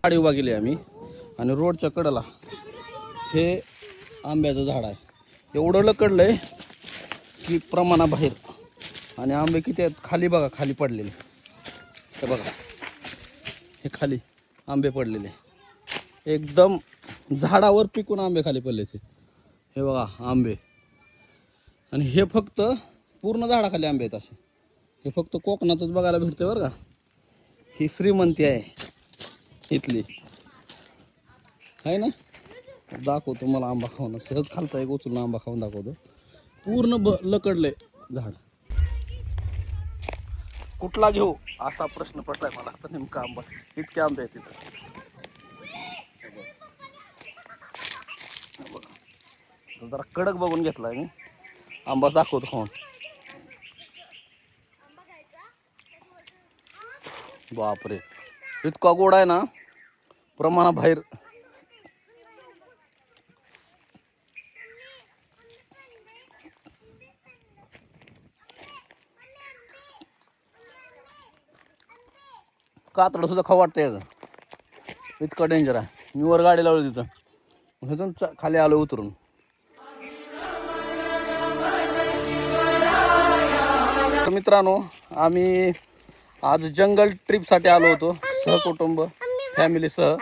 गाडी उभा केली आम्ही आणि रोडच्या कडेला हे आंब्याचं झाड आहे. एवढं लकडलंय की प्रमाणाबाहेर. आणि आंबे किती आहेत खाली बघा, खाली पडलेले हे बघा, हे खाली आंबे पडलेले एकदम झाडावर पिकून आंबे खाली पडले ते. हे बघा आंबे. आणि हे फक्त पूर्ण झाडाखाली आंबे आहेत असे. हे फक्त कोकणातच बघायला भेटते बरं का. ही श्रीमंती आहे इथली, आहे ना. दाखवतो मला आंबा खाऊन, सहज खालता एक उचलून आंबा खाऊन दाखवतो. पूर्ण लकडले झाड. कुठला घेऊ असा प्रश्न पडलाय मला आता. नेमका आंबा, इतके आंबे आहेत तिथं. जरा कडक बघून घेतलाय मी. आंबा दाखवतो खाऊन. बापरे, इतका गोड आहे ना, प्रमाणाबाहेर. कातडं सुद्धा खाऊ वाटतं याचं, इतकं डेंजर आहे. मी वर गाडी लावली तिथं, तिथून खाली आलो उतरून. मित्रांनो, आम्ही आज जंगल ट्रिपसाठी आलो होतो सहकुटुंब फॅमिलीसह.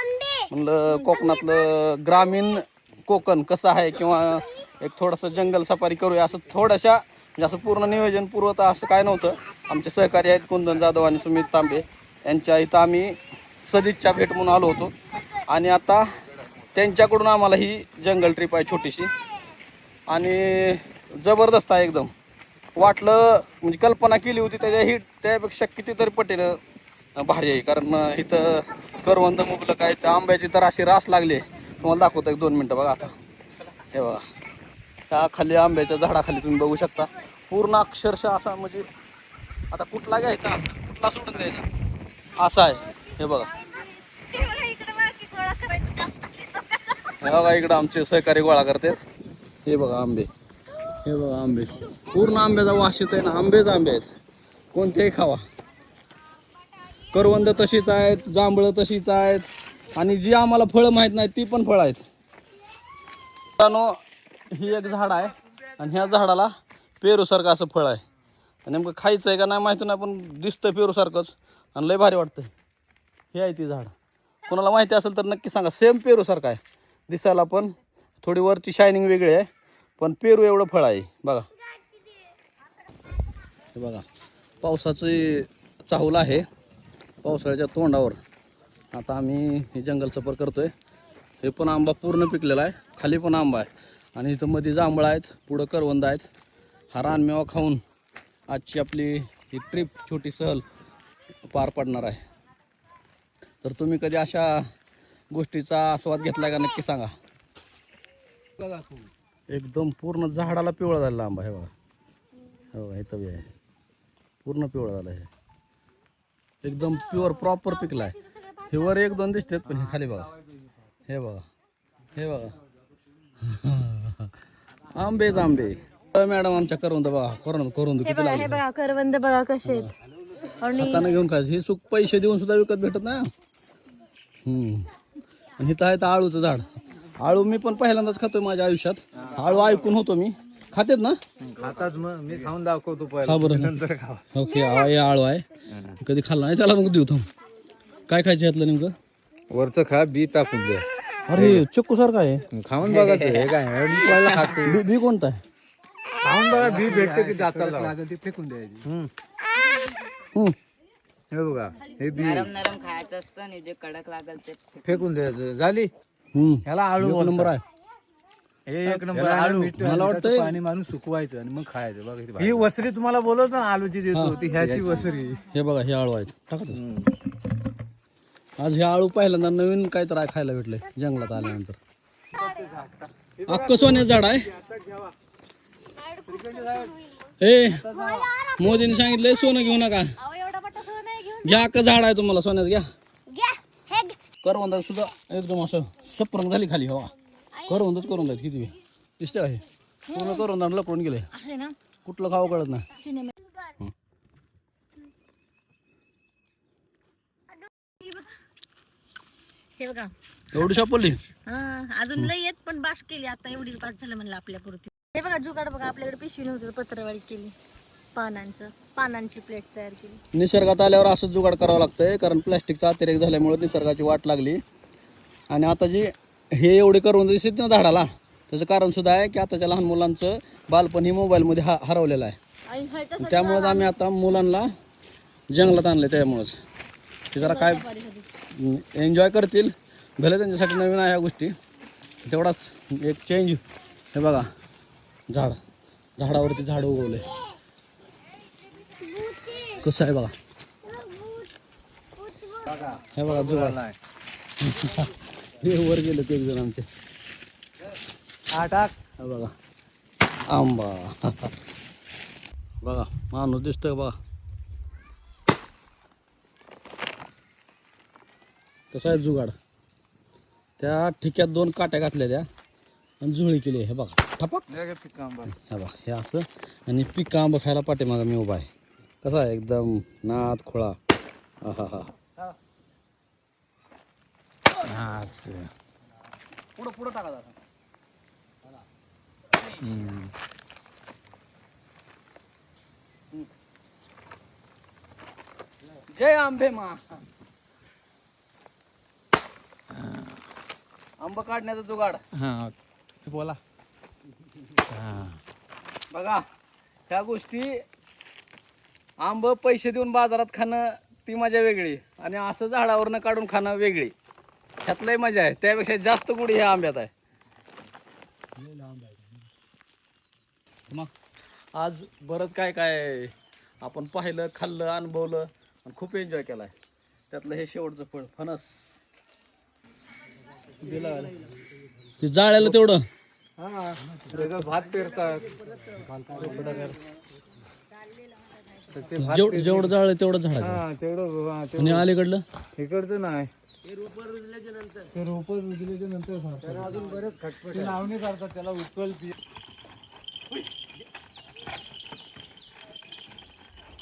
म्हणलं कोकणातलं ग्रामीण कोकण कसं आहे किंवा एक थोडंसं जंगल सफारी करूया. असं थोड्याशा म्हणजे असं पूर्ण नियोजन पूर्वतः असं काय नव्हतं. आमचे सहकारी आहेत कुंदन जाधव आणि सुमित तांबे, यांच्या इथं आम्ही सदिच्छा भेट म्हणून आलो होतो. आणि आता त्यांच्याकडून आम्हाला ही जंगल ट्रिप आहे छोटीशी आणि जबरदस्त आहे एकदम. वाटलं म्हणजे कल्पना केली होती त्यापेक्षा कितीतरी पटीनं भारी आहे. कारण इथं करवंद मुबलक आहे. त्या आंब्याची तर अशी रास लागली आहे. तुम्हाला दाखवतो 1-2 मिनटं बघा. आता हे बघा, त्या खाली आंब्याच्या झाडाखाली तुम्ही बघू शकता. पूर्ण अक्षरशः असा म्हणजे आता कुठला घ्यायचा कुठला सोडून द्यायचा असा आहे. हे बघा, हे बघा इकडं आमचे सहकारी गोळा करतात. हे बघा आंबे, हे बघा आंबे. पूर्ण आंब्याचा वास येत आहे ना. आंबेच आंबे आहेत, कोणतेही खावा. करवंद तशीच आहेत, जांभळं तशीच आहेत. आणि जी आम्हाला फळं माहीत नाहीत ती पण फळं आहेत. मित्रांनो, ही एक झाड आहे आणि ह्या झाडाला पेरूसारखं असं फळ आहे. नेमकं खायचं आहे का नाही माहिती नाही, पण दिसतं पेरूसारखंच आणि लय भारी वाटतं. हे आहे ती झाड. कोणाला माहिती असेल तर नक्की सांगा. सेम पेरूसारखं आहे दिसायला, पण थोडी वरची शायनिंग वेगळी आहे, पण पेरू एवढं फळ आहे बघा. हे बघा, पावसाची चाहूल आहे, पावसाळ्याच्या तोंडावर. आता आम्ही हे जंगल सफर करतोय. हे पण आंबा पूर्ण पिकलेला आहे, खाली पण आंबा आहे आणि इथं मध्ये जांभळं आहेत, पुढं करवंद आहेत. हा रानमेवा खाऊन आजची आपली ही ट्रिप छोटी सहल पार पडणार आहे. तर तुम्ही कधी अशा गोष्टीचा आस्वाद घेतलाय का नक्की सांगा. बघा, एकदम पूर्ण झाडाला पिवळा झालेला आंबा. हे बघा, हो इथं बी आहे, पूर्ण पिवळा झाला. हे एकदम प्युअर प्रॉपर पिकला आहे. हे वर 1-2 दिसतात, पण हे खाली बघा. हे बघा, हे बघा आंबेच आंबे. मॅडम आमच्या करवंद बघा, करवंद किती लागले. बघा करवंद बघा कसे आहेत. आणि हाताने घेऊन खायचं. हे सुख पैसे देऊन सुद्धा विकत भेटत ना. आणि इथं आहे तर आळूचं झाड. आळू मी पण पहिल्यांदाच खातोय माझ्या आयुष्यात. आळू ऐकून होतो मी. खातेत ना? खातात, मग मी खाऊन दाखवतो खा बरं, नंतर खा. ओके, हे आळू आहे, कधी खाल्ला नाही. त्याला नको देऊ थांब. काय खायचं यातलं नेमकं? वरचं खा, बी टाकून द्या. अरे चिक्कू सारखं आहे. खाऊन बघा ते. हे काय खातो, बी कोणता आहे? खाऊन बघा, बी भेटते की दाताला लागेल ती फेकून द्यायची. हे बघा, हे बी नरम खायचं असतं आणि जे कडक लागल ते फेकून द्यायचं. झाली. ह्याला आळू एक नंबर आहे. हे एक नंबर आळू. मला वाटतं पाणी मारून सुकवायचं आणि मग खायचं. बघा ही वसरी तुम्हाला बोलत ना आलूची देतो, ती ह्याची वसरी. हे बघा, हे आळू आहेत. टाकत आज हे आळू पहिल्यांदा नवीन काय तर खायला भेटलंय जंगलात आल्यानंतर. अख्खं सोन्याचं झाड आहे. हे मोदीने सांगितलंय सोनं घेऊ नका, घ्या. अख्खं झाड आहे तुम्हाला सोन्याचं, घ्या. करवंद सुद्धा एकदम असं सप्रंग झाली खाली. हवा करवंदच करवंद आहेत किती दिसते आहे. पूर्ण करवंद लपडून गेले, कुठलं खावं कळत नाही. हे बघा एवढी सापडली. अजून लय येत पण बास केली आता एवढीच बास झालं म्हणलं आपल्या पुरती. हे बघा जुगाड बघा आपल्याकडे पिशवी नव्हती पत्रवाळी केली पानांची प्लेट तयार केली. निसर्गात आल्यावर असंच जुगाड करावं लागतंय कारण प्लॅस्टिकचा अतिरेक झाल्यामुळे निसर्गाची वाट लागली. आणि आता जी हे एवढे करून दिसत ना झाडाला त्याचं कारण सुद्धा आहे की आताच्या लहान मुलांचं बालपण ही मोबाईलमध्ये हरवलेलं आहे. आणि ह्याच्यासाठी त्यामुळेच आम्ही आता मुलांना जंगलात आणले. त्यामुळेच ते जरा काय एन्जॉय करतील. भले त्यांच्यासाठी नवीन आहे ह्या गोष्टी तेवढाच एक चेंज. हे बघा झाडावरती झाड उगवले कसं आहे बघा. हे बघा जुगाड वर गेले ते जण आमचे. टाक हे बघा आंबा बघा माणूस दिसतोय बघा कसं आहे जुगाड. त्या ठिक्यात 2 काट्या घातल्या त्या आणि जुळी केली. हे बघा ठपक. हे बघा हे असं आणि पिका आंबा खायला पाठीमागं मी उभा आहे. कसा आहे एकदम नाद खोळा. हा हा हा पुढं पुढं टाका. जय आंबे मा. आंबा काढण्याचा जुगाड. हा बोला. बघा ह्या गोष्टी आंब पैसे देऊन बाजारात खाणं ती मजा वेगळी आणि असं झाडावरनं काढून खाणं वेगळी. ह्यातलंही मजा आहे. त्यापेक्षा जास्त गुढी ह्या आंब्यात आहे. मग आज बरंच काय काय आपण पाहिलं खाल्लं अनुभवलं आणि खूप एन्जॉय केलाय. त्यातलं हे शेवटचं फळ फणस ते जाळ्याला तेवढं भात पेरतात. जेवढं जाळलं तेवढं झाड. तेवढं आणि अलीकडलं इकडचं नाही. ते रोप रुजल्याच्या नंतर अजून बरेच खटपट लावणी करतात त्याला उकल.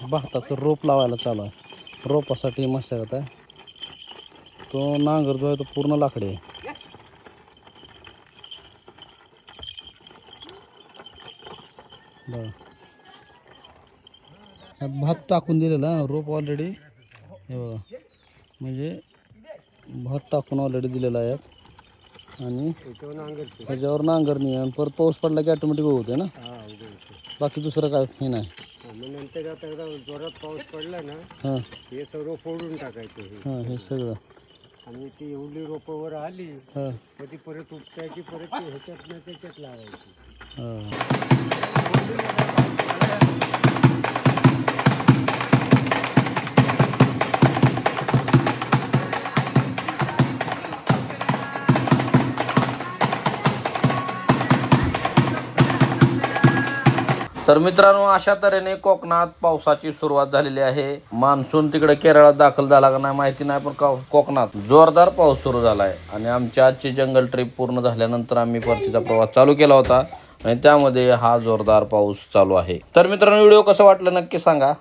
भाताचं रोप लावायला चालू आहे. रोपासाठी मशागत आहे. तो नांगर जो आहे तो पूर्ण लाकडी आहे. बघा भात टाकून दिलेला रोप ऑलरेडी. हे बघा म्हणजे भात टाकून ऑलरेडी दिलेला आहे आणि त्याच्यावर नांगरणी आणि परत पाऊस पडला की ऑटोमॅटिक होते ना. बाकी दुसरं काय हे नाही. नंतर आता एकदा जोरात पाऊस पडला ना हां हे सर्व फोडून टाकायचं. हां हे सगळं आणि ती एवढी रोपावर आली हां तर ती परत उपटायची परत ती ह्याच्यात ना त्याच्यात लावायची. तर मित्रांनो अशा तऱ्हेने कोकणात पावसाची सुरुवात झालेली आहे. मान्सून तिकडे केरळात दाखल झाला का नाही माहिती नाही पण कोकणात जोरदार पाऊस सुरू झाला आहे. आणि आमची आजची जंगल ट्रिप पूर्ण झाल्यानंतर आम्ही परतीचा प्रवास चालू केला होता आणि त्यामध्ये हा जोरदार पाऊस चालू आहे. तर मित्रांनो व्हिडिओ कसा वाटला नक्की सांगा.